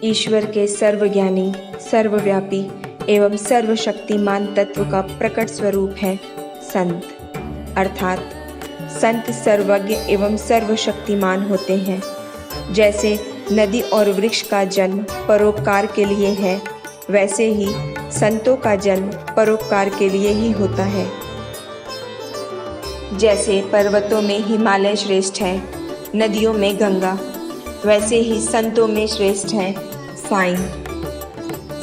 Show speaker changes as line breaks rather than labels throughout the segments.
ईश्वर के सर्वज्ञानी, सर्वव्यापी एवं सर्वशक्तिमान तत्व का प्रकट स्वरूप है संत। अर्थात संत सर्वज्ञ एवं सर्वशक्तिमान होते हैं। जैसे नदी और वृक्ष का जन्म परोपकार के लिए है, वैसे ही संतों का जन्म परोपकार के लिए ही होता है। जैसे पर्वतों में हिमालय श्रेष्ठ है, नदियों में गंगा, वैसे ही संतों में श्रेष्ठ है साईं।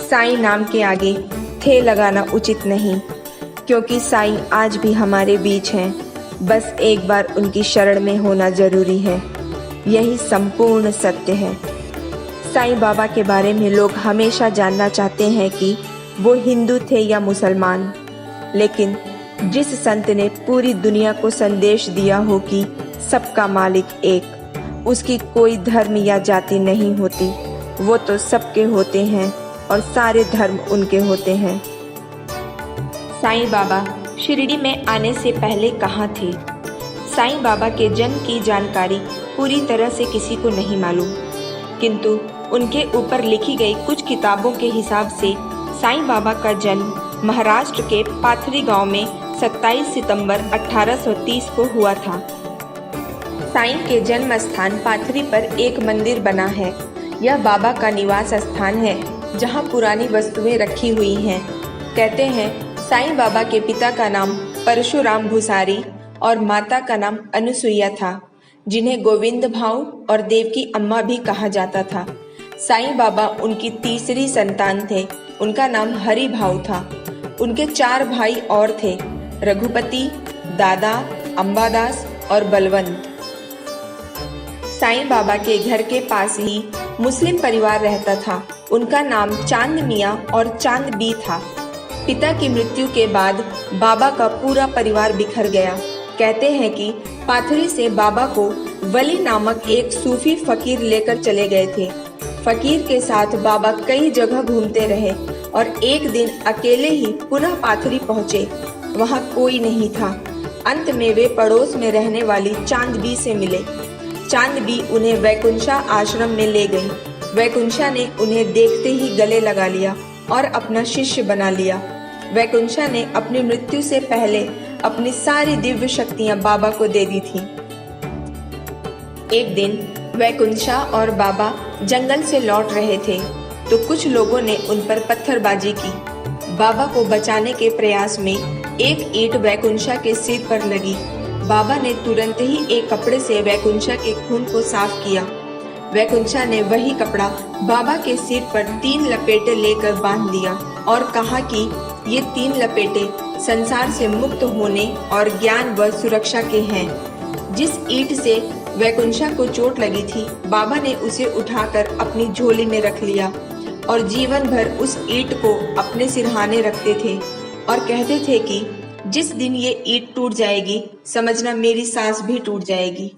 साईं नाम के आगे थे लगाना उचित नहीं, क्योंकि साईं आज भी हमारे बीच हैं। बस एक बार उनकी शरण में होना जरूरी है, यही संपूर्ण सत्य है। साईं बाबा के बारे में लोग हमेशा जानना चाहते हैं कि वो हिंदू थे या मुसलमान, लेकिन जिस संत ने पूरी दुनिया को संदेश दिया हो कि सबका मालिक एक, उसकी कोई धर्म या जाति नहीं होती, वो तो सबके होते हैं और सारे धर्म उनके होते हैं। साईं बाबा शिरडी में आने से पहले कहाँ थे? साईं बाबा के जन्म की जानकारी पूरी तरह से किसी को नहीं मालूम, किंतु उनके ऊपर लिखी गई कुछ किताबों के हिसाब से साईं बाबा का जन्म महाराष्ट्र के पाथरी गांव में 27 सितंबर 1830 को हुआ था। साईं के जन्म स्थान पाथरी पर एक मंदिर बना है। यह बाबा का निवास स्थान है, जहां पुरानी वस्तुएं रखी हुई हैं। कहते हैं साईं बाबा के पिता का नाम परशुराम भूसारी और माता का नाम अनुसुईया था, जिन्हें गोविंद भाऊ और देवकी अम्मा भी कहा जाता था। साईं बाबा उनकी तीसरी संतान थे। उनका नाम हरि भाऊ था। उनके 4 भाई और थे, रघुपति, दादा, अंबादास और बलवंत। साईं बाबा के घर के पास ही मुस्लिम परिवार रहता था। उनका नाम चांद मियाँ और चांद बी था। पिता की मृत्यु के बाद बाबा का पूरा परिवार बिखर गया। कहते हैं कि पाथरी से बाबा को वली नामक एक सूफी फकीर लेकर चले गए थे। फकीर के साथ बाबा कई जगह घूमते रहे और एक दिन अकेले ही पुनः पाथरी पहुँचे। वहाँ कोई नहीं था। अंत में वे पड़ोस में रहने वाली चांदबी से मिले। चांदबी उन्हें वैकुंठा आश्रम में ले गई। वैकुंठा ने उन्हें देखते ही गले लगा लिया और अपना शिष्य बना लिया। वैकुंठा ने अपनी मृत्यु से पहले अपनी सारी दिव्य शक्तियां बाबा को दे दी थी। एक दिन वैकुंठा और बाबा जंगल से लौट रहे थे तो कुछ लोगों ने उन पर पत्थरबाजी की। बाबा को बचाने के प्रयास में एक ईंट वैकुंठा के सिर पर लगी। बाबा ने तुरंत ही एक कपड़े से वैकुंठा के खून को साफ किया। वैकुंठा ने वही कपड़ा बाबा के सिर पर 3 लपेटे लेकर बांध दिया और कहा कि ये 3 लपेटे संसार से मुक्त होने और ज्ञान व सुरक्षा के हैं। जिस ईंट से वैकुंठा को चोट लगी थी, बाबा ने उसे उठाकर अपनी झोली में रख लिया और जीवन भर उस ईंट को अपने सिरहाने रखते थे और कहते थे कि जिस दिन ये ईंट टूट जाएगी, समझना मेरी सांस भी टूट जाएगी।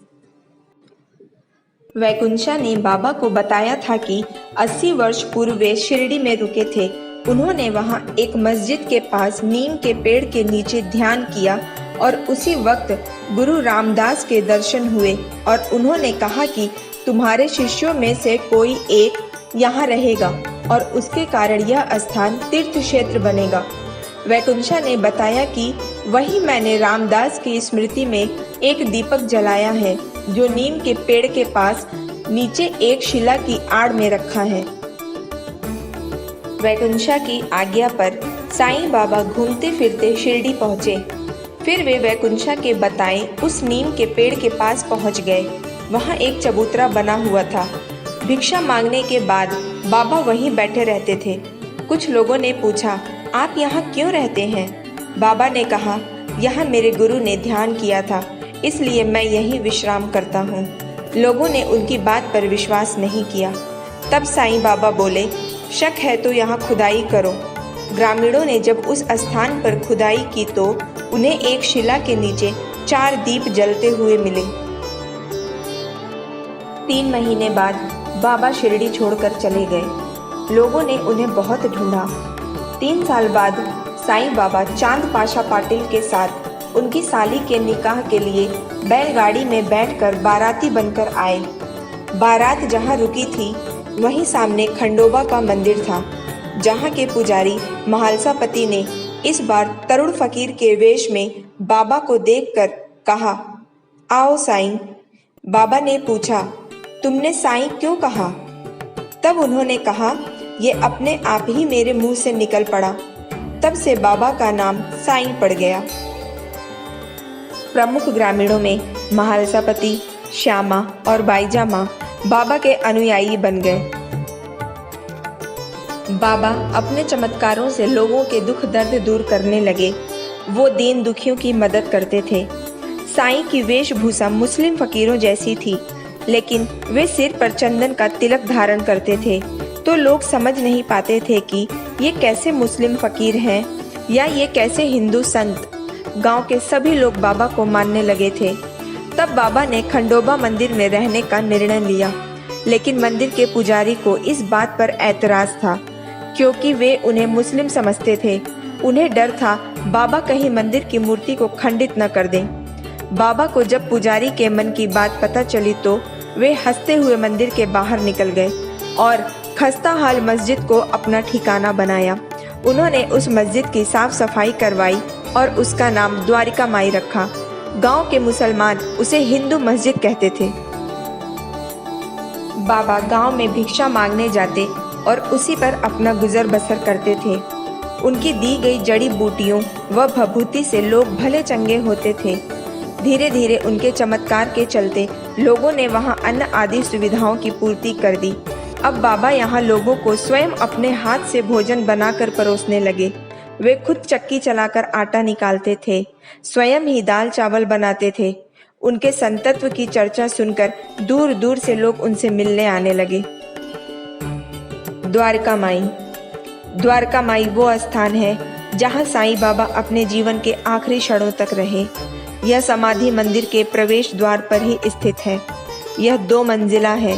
वैकुंठा ने बाबा को बताया था कि 80 वर्ष पूर्व वे शिरडी में रुके थे। उन्होंने वहां एक मस्जिद के पास नीम के पेड़ के नीचे ध्यान किया और उसी वक्त गुरु रामदास के दर्शन हुए और उन्होंने कहा कि तुम्हारे शिष्यों में से कोई एक यहाँ रहेगा और उसके कारण यह स्थान तीर्थ क्षेत्र बनेगा। वैकुंठा ने बताया कि वही मैंने रामदास की स्मृति में एक दीपक जलाया है, जो नीम के पेड़ के पास नीचे एक शिला की आड़ में रखा है। वैकुंठा की आज्ञा पर साईं बाबा घूमते फिरते शिरडी पहुँचे। फिर वे वैकुंठा के बताए उस नीम के पेड़ के पास पहुँच गए। वहाँ एक चबूतरा बना हुआ था। भिक्षा मांगने के बाद बाबा वहीं बैठे रहते थे। कुछ लोगों ने पूछा, आप यहाँ क्यों रहते हैं? बाबा ने कहा, यहाँ मेरे गुरु ने ध्यान किया था, इसलिए मैं यहीं विश्राम करता हूँ। लोगों ने उनकी बात पर विश्वास नहीं किया। तब साईं बाबा बोले, शक है तो यहाँ खुदाई करो। ग्रामीणों ने जब उस स्थान पर खुदाई की तो उन्हें एक शिला के नीचे 4 दीप जलते हुए मिले। 3 महीने बाद बाबा शिरडी छोड़कर चले गए। लोगों ने उन्हें बहुत ढूंढा। 3 साल बाद साईं बाबा चांद पाशा पाटिल के साथ उनकी साली के निकाह के लिए बैलगाड़ी में बैठकर बाराती बनकर आए। बारात जहां रुकी थी वहीं सामने खंडोबा का मंदिर था, जहाँ के पुजारी महालसापति ने इस बार तरुण फकीर के वेश में बाबा को देखकर कहा, आओ साईं। बाबा ने पूछा, तुमने साईं क्यों कहा? तब उन्होंने कहा, ये अपने आप ही मेरे मुंह से निकल पड़ा। तब से बाबा का नाम साईं पड़ गया। प्रमुख ग्रामीणों में महालसापति, श्यामा और बाईजा माँ बाबा के अनुयायी बन गए। बाबा अपने चमत्कारों से लोगों के दुख दर्द दूर करने लगे। वो दीन दुखियों की मदद करते थे। साईं की वेशभूषा मुस्लिम फकीरों जैसी थी, लेकिन वे सिर पर चंदन का तिलक धारण करते थे, तो लोग समझ नहीं पाते थे कि ये कैसे मुस्लिम फकीर हैं या ये कैसे हिंदू संत। गांव के सभी लोग बाबा को मानने लगे थे। तब बाबा ने खंडोबा मंदिर में रहने का निर्णय लिया, लेकिन मंदिर के पुजारी को इस बात पर ऐतराज था, क्योंकि वे उन्हें मुस्लिम समझते थे। उन्हें डर था बाबा कहीं मंदिर की मूर्ति को खंडित न कर दें। बाबा को जब पुजारी के मन की बात पता चली तो वे हंसते हुए मंदिर के बाहर निकल गए और खस्ता हाल मस्जिद को अपना ठिकाना बनाया। उन्होंने उस मस्जिद की साफ सफाई करवाई और उसका नाम द्वारिका माई रखा। गांव के मुसलमान उसे हिंदू मस्जिद कहते थे। बाबा गांव में भिक्षा मांगने जाते और उसी पर अपना गुजर बसर करते थे। उनकी दी गई जड़ी बूटियों व भभूति से लोग भले चंगे होते थे। धीरे धीरे उनके चमत्कार के चलते लोगों ने वहां अन्न आदि सुविधाओं की पूर्ति कर दी। अब बाबा यहाँ लोगों को स्वयं अपने हाथ से भोजन बनाकर परोसने लगे। वे खुद चक्की चलाकर आटा निकालते थे, स्वयं ही दाल चावल बनाते थे। उनके संतत्व की चर्चा सुनकर दूर दूर से लोग उनसे मिलने आने लगे। द्वारका माई। द्वारका माई वो स्थान है जहाँ साईं बाबा अपने जीवन के आखिरी क्षणों तक रहे। यह समाधि मंदिर के प्रवेश द्वार पर ही स्थित है। यह 2 मंजिला है।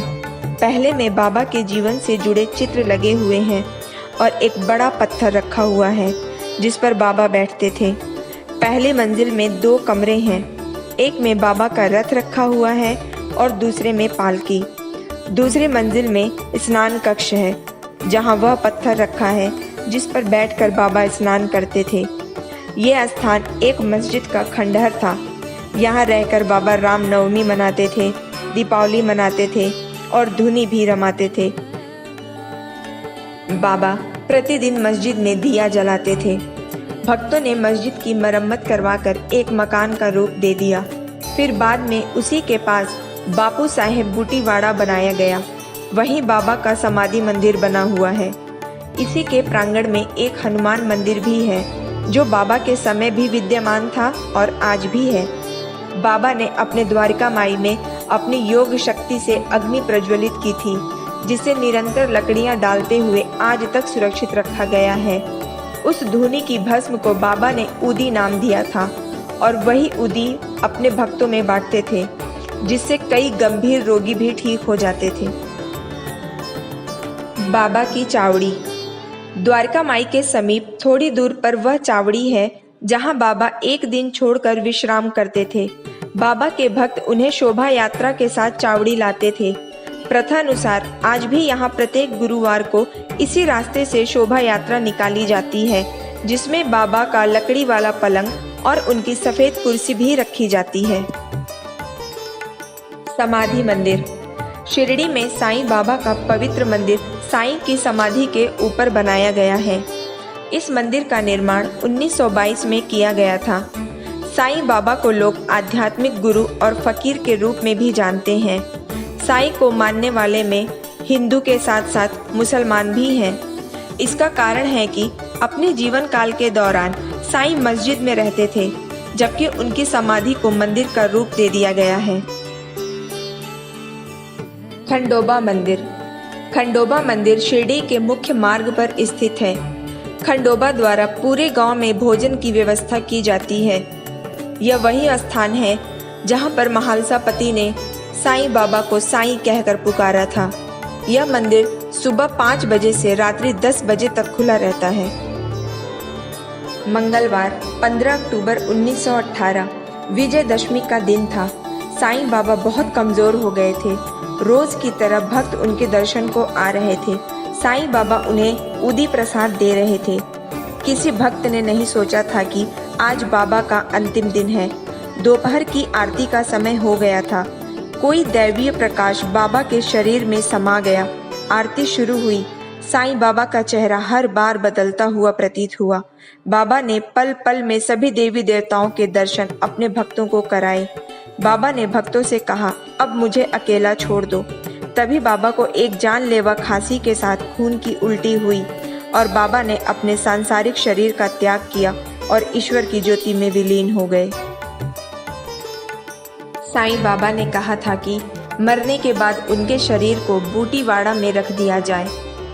पहले में बाबा के जीवन से जुड़े चित्र लगे हुए हैं और एक बड़ा पत्थर रखा हुआ है जिस पर बाबा बैठते थे। पहली मंजिल में 2 कमरे हैं। एक में बाबा का रथ रखा हुआ है और दूसरे में पालकी। दूसरी मंजिल में स्नान कक्ष है, जहां वह पत्थर रखा है जिस पर बैठकर बाबा स्नान करते थे। यह स्थान एक मस्जिद का खंडहर था। यहाँ रहकर बाबा रामनवमी मनाते थे, दीपावली मनाते थे और धुनी भी रमाते थे। बाबा प्रतिदिन मस्जिद में दिया जलाते थे। भक्तों ने मस्जिद की मरम्मत करवाकर एक मकान का रूप दे दिया। फिर बाद में उसी के पास बापू साहेब बूटीवाड़ा बनाया गया। वहीं बाबा का समाधि मंदिर बना हुआ है। इसी के प्रांगण में एक हनुमान मंदिर भी है, जो बाबा के समय भी विद्यमान था और आज भी है। बाबा ने अपने द्वारिका माई में अपनी योग शक्ति से अग्नि प्रज्वलित की थी, जिसे निरंतर लकड़ियां डालते हुए आज तक सुरक्षित रखा गया है। उस धूनी की भस्म को बाबा ने उदी नाम दिया था और वही उदी अपने भक्तों में बांटते थे, जिससे कई गंभीर रोगी भी ठीक हो जाते थे। बाबा की चावड़ी। द्वारका माई के समीप थोड़ी दूर पर वह चावड़ी है जहां बाबा एक दिन छोड़कर विश्राम करते थे। बाबा के भक्त उन्हें शोभा यात्रा के साथ चावड़ी लाते थे। प्रथा अनुसार आज भी यहाँ प्रत्येक गुरुवार को इसी रास्ते से शोभा यात्रा निकाली जाती है, जिसमें बाबा का लकड़ी वाला पलंग और उनकी सफेद कुर्सी भी रखी जाती है। समाधि मंदिर। शिरडी में साईं बाबा का पवित्र मंदिर साईं की समाधि के ऊपर बनाया गया है। इस मंदिर का निर्माण 1922 में किया गया था। साईं बाबा को लोग आध्यात्मिक गुरु और फकीर के रूप में भी जानते हैं। साईं को मानने वाले में हिंदू के साथ साथ मुसलमान भी हैं। इसका कारण है कि अपने जीवन काल के दौरान साईं मस्जिद में रहते थे, जबकि उनकी समाधि को मंदिर का रूप दे दिया गया है। खंडोबा मंदिर। खंडोबा मंदिर शिरडी के मुख्य मार्ग पर स्थित है। खंडोबा द्वारा पूरे गांव में भोजन की व्यवस्था की जाती है। यह वही स्थान है जहां पर महालसापति ने साईं बाबा को साईं कहकर पुकारा था। यह मंदिर सुबह 5 बजे से रात्रि 10 बजे तक खुला रहता है। मंगलवार 15 अक्टूबर 1918 विजयदशमी का दिन था। साईं बाबा बहुत कमजोर हो गए थे। रोज की तरह भक्त उनके दर्शन को आ रहे थे। साईं बाबा उन्हें उदी प्रसाद दे रहे थे। किसी भक्त ने नहीं सोचा था कि आज बाबा का अंतिम दिन है। दोपहर की आरती का समय हो गया था। कोई दैवीय प्रकाश बाबा के शरीर में समा गया। आरती शुरू हुई। साईं बाबा का चेहरा हर बार बदलता हुआ प्रतीत हुआ। बाबा ने पल पल में सभी देवी देवताओं के दर्शन अपने भक्तों को कराए। बाबा ने भक्तों से कहा, अब मुझे अकेला छोड़ दो। तभी बाबा को एक जानलेवा खांसी के साथ खून की उल्टी हुई और बाबा ने अपने सांसारिक शरीर का त्याग किया और ईश्वर की ज्योति में विलीन हो गए। साईं बाबा ने कहा था कि मरने के बाद उनके शरीर को बूटीवाड़ा में रख दिया जाए।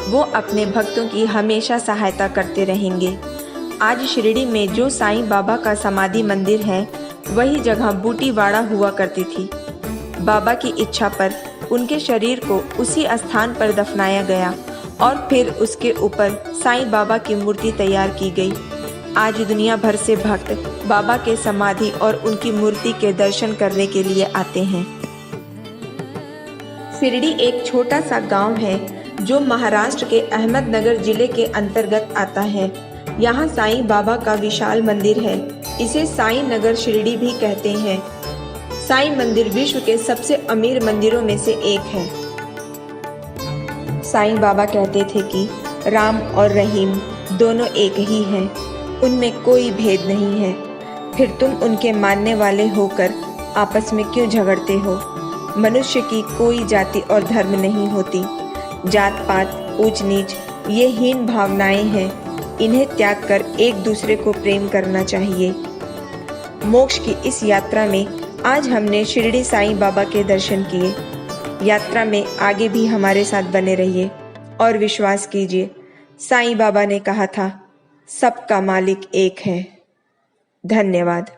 वो अपने भक्तों की हमेशा सहायता करते रहेंगे। आज शिरडी में जो साईं बाबा का समाधि मंदिर है, वही जगह बूटीवाड़ा हुआ करती थी। बाबा की इच्छा पर उनके शरीर को उसी स्थान पर दफनाया गया और फिर उसके ऊपर साईं बाबा की मूर्ति तैयार की गई। आज दुनिया भर से भक्त बाबा के समाधि और उनकी मूर्ति के दर्शन करने के लिए आते हैं। शिरडी एक छोटा सा गांव है जो महाराष्ट्र के अहमदनगर जिले के अंतर्गत आता है। यहाँ साईं बाबा का विशाल मंदिर है। इसे साईं नगर शिरडी भी कहते हैं। साईं मंदिर विश्व के सबसे अमीर मंदिरों में से एक है। साईं बाबा कहते थे कि राम और रहीम दोनों एक ही हैं, उनमें कोई भेद नहीं है। फिर तुम उनके मानने वाले होकर आपस में क्यों झगड़ते हो? मनुष्य की कोई जाति और धर्म नहीं होती। जात पात, ऊंच नीच ये हीन भावनाएं हैं। इन्हें त्याग कर एक दूसरे को प्रेम करना चाहिए। मोक्ष की इस यात्रा में आज हमने शिरडी साईं बाबा के दर्शन किए। यात्रा में आगे भी हमारे साथ बने रहिए और विश्वास कीजिए, साईं बाबा ने कहा था, सबका मालिक एक है। धन्यवाद।